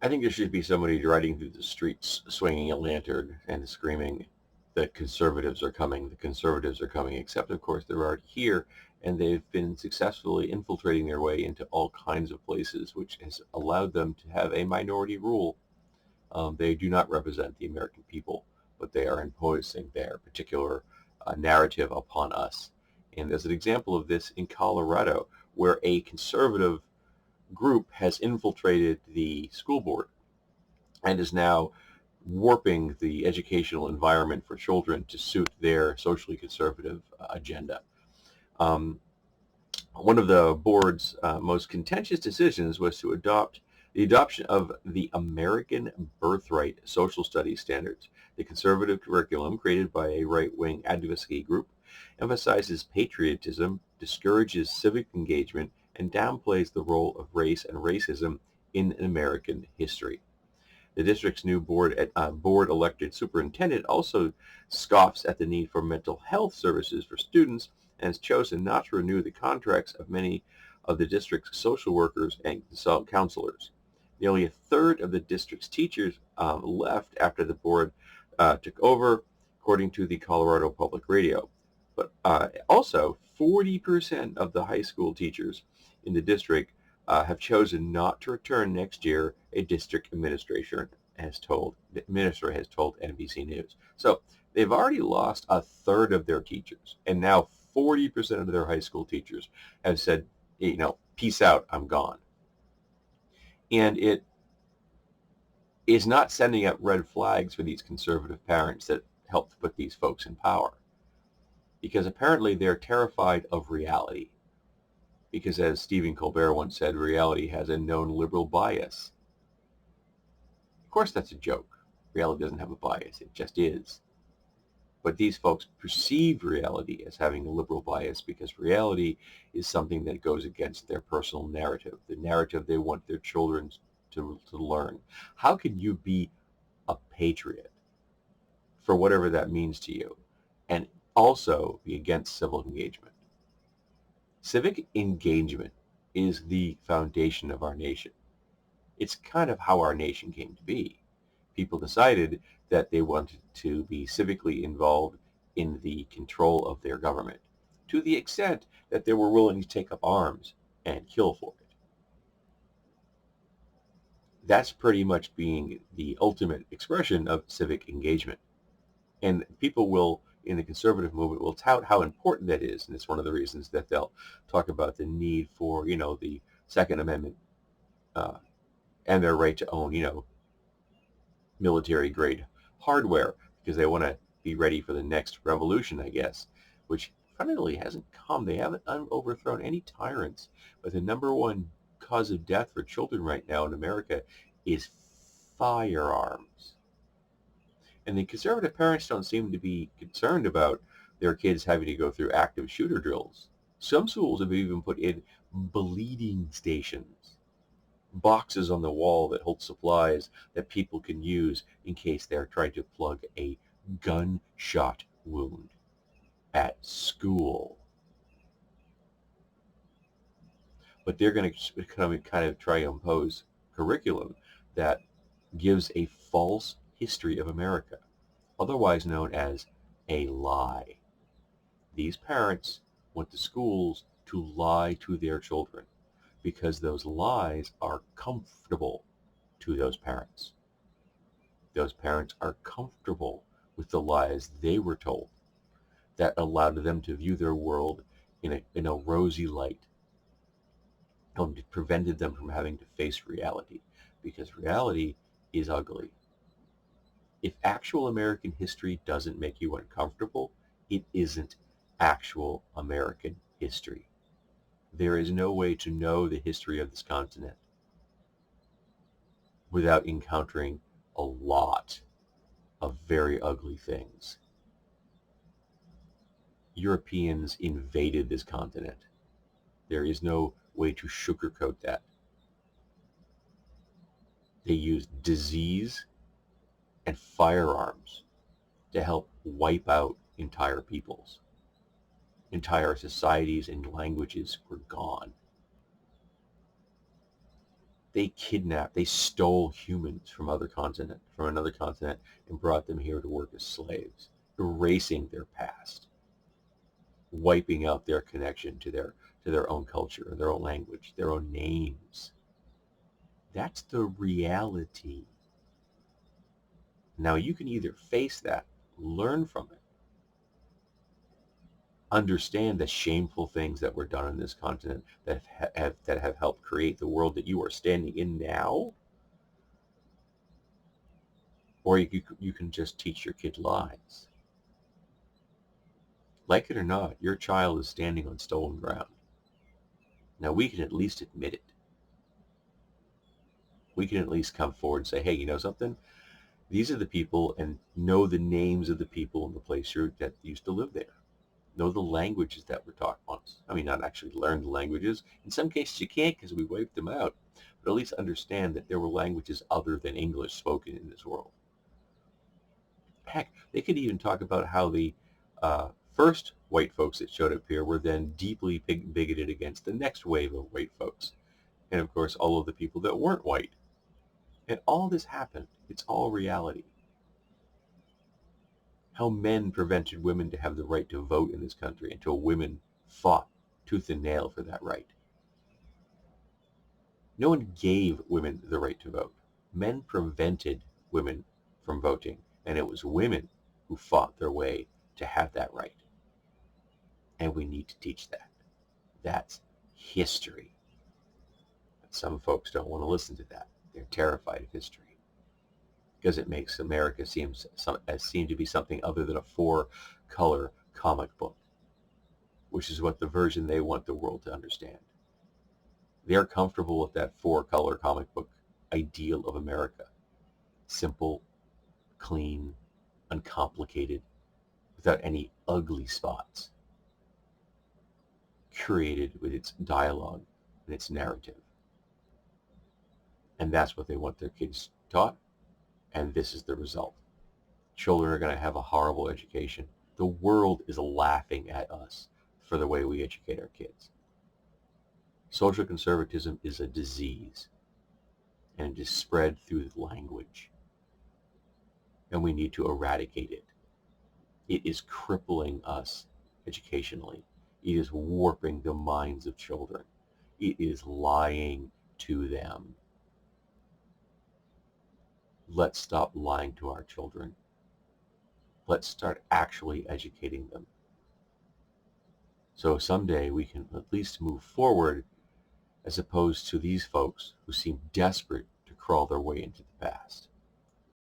I think there should be somebody riding through the streets swinging a lantern and screaming that conservatives are coming, the conservatives are coming, except of course they're already here and they've been successfully infiltrating their way into all kinds of places, which has allowed them to have a minority rule. They do not represent the American people, but they are imposing their particular narrative upon us. And there's an example of this in Colorado, where a conservative group has infiltrated the school board and is now warping the educational environment for children to suit their socially conservative agenda. Um, One of the board's most contentious decisions was to adopt the adoption of the American Birthright Social Studies Standards. The conservative curriculum created by a right-wing advocacy group emphasizes patriotism, discourages civic engagement, and downplays the role of race and racism in American history. The district's new board elected superintendent also scoffs at the need for mental health services for students and has chosen not to renew the contracts of many of the district's social workers and counselors. Nearly a third of the district's teachers left after the board took over, according to the Colorado Public Radio. But also, 40% of the high school teachers in the district have chosen not to return next year, a district administrator has told NBC News. So they've already lost a third of their teachers, and now 40% of their high school teachers have said, peace out, I'm gone. And it is not sending up red flags for these conservative parents that helped put these folks in power, because apparently they're terrified of reality. Because as Stephen Colbert once said, reality has a known liberal bias. Of course, that's a joke. Reality doesn't have a bias. It just is. But these folks perceive reality as having a liberal bias because reality is something that goes against their personal narrative, the narrative they want their children to learn. How can you be a patriot, for whatever that means to you, and also be against civil engagement? Civic engagement is the foundation of our nation. It's kind of how our nation came to be. People decided that they wanted to be civically involved in the control of their government, to the extent that they were willing to take up arms and kill for it. That's pretty much being the ultimate expression of civic engagement. And people will, in the conservative movement, will tout how important that is. And it's one of the reasons that they'll talk about the need for, the Second Amendment uh, and their right to own, military grade hardware, because they want to be ready for the next revolution, I guess, which funnily hasn't come. They haven't overthrown any tyrants, but the number one cause of death for children right now in America is firearms. And the conservative parents don't seem to be concerned about their kids having to go through active shooter drills. Some schools have even put in bleeding stations, boxes on the wall that hold supplies that people can use in case they're trying to plug a gunshot wound at school. But they're going to kind of try to impose curriculum that gives a false history of America, otherwise known as a lie. These parents want the schools to lie to their children because those lies are comfortable to those parents. Those parents are comfortable with the lies they were told that allowed them to view their world in a rosy light and prevented them from having to face reality, because reality is ugly. If actual American history doesn't make you uncomfortable, it isn't actual American history. There is no way to know the history of this continent without encountering a lot of very ugly things. Europeans invaded this continent. There is no way to sugarcoat that. They used disease and firearms to help wipe out entire peoples. Entire societies and languages were gone. They kidnapped, they stole humans from another continent, and brought them here to work as slaves, erasing their past, wiping out their connection to their own culture, their own language, their own names. That's the reality. Now you can either face that, learn from it, understand the shameful things that were done on this continent that have helped create the world that you are standing in now, or you can just teach your kid lies. Like it or not, your child is standing on stolen ground. Now we can at least admit it. We can at least come forward and say, hey, you know something? These are the people, and know the names of the people in the place that used to live there. Know the languages that were taught once. I mean, not actually learn the languages. In some cases you can't because we wiped them out. But at least understand that there were languages other than English spoken in this world. Heck, they could even talk about how the first white folks that showed up here were then deeply bigoted against the next wave of white folks. And of course, all of the people that weren't white. And all this happened. It's all reality. How men prevented women to have the right to vote in this country until women fought tooth and nail for that right. No one gave women the right to vote. Men prevented women from voting, and it was women who fought their way to have that right. And we need to teach that. That's history. But some folks don't want to listen to that. They're terrified of history because it makes America seem to be something other than a four-color comic book, which is what the version they want the world to understand. They're comfortable with that four-color comic book ideal of America. Simple, clean, uncomplicated, without any ugly spots. Curated with its dialogue and its narrative. And that's what they want their kids taught, and this is the result. Children are going to have a horrible education. The world is laughing at us for the way we educate our kids. Social conservatism is a disease, and it is spread through language, and we need to eradicate it. It is crippling us educationally. It is warping the minds of children. It is lying to them. Let's stop lying to our children. Let's start actually educating them. So someday we can at least move forward, as opposed to these folks who seem desperate to crawl their way into the past.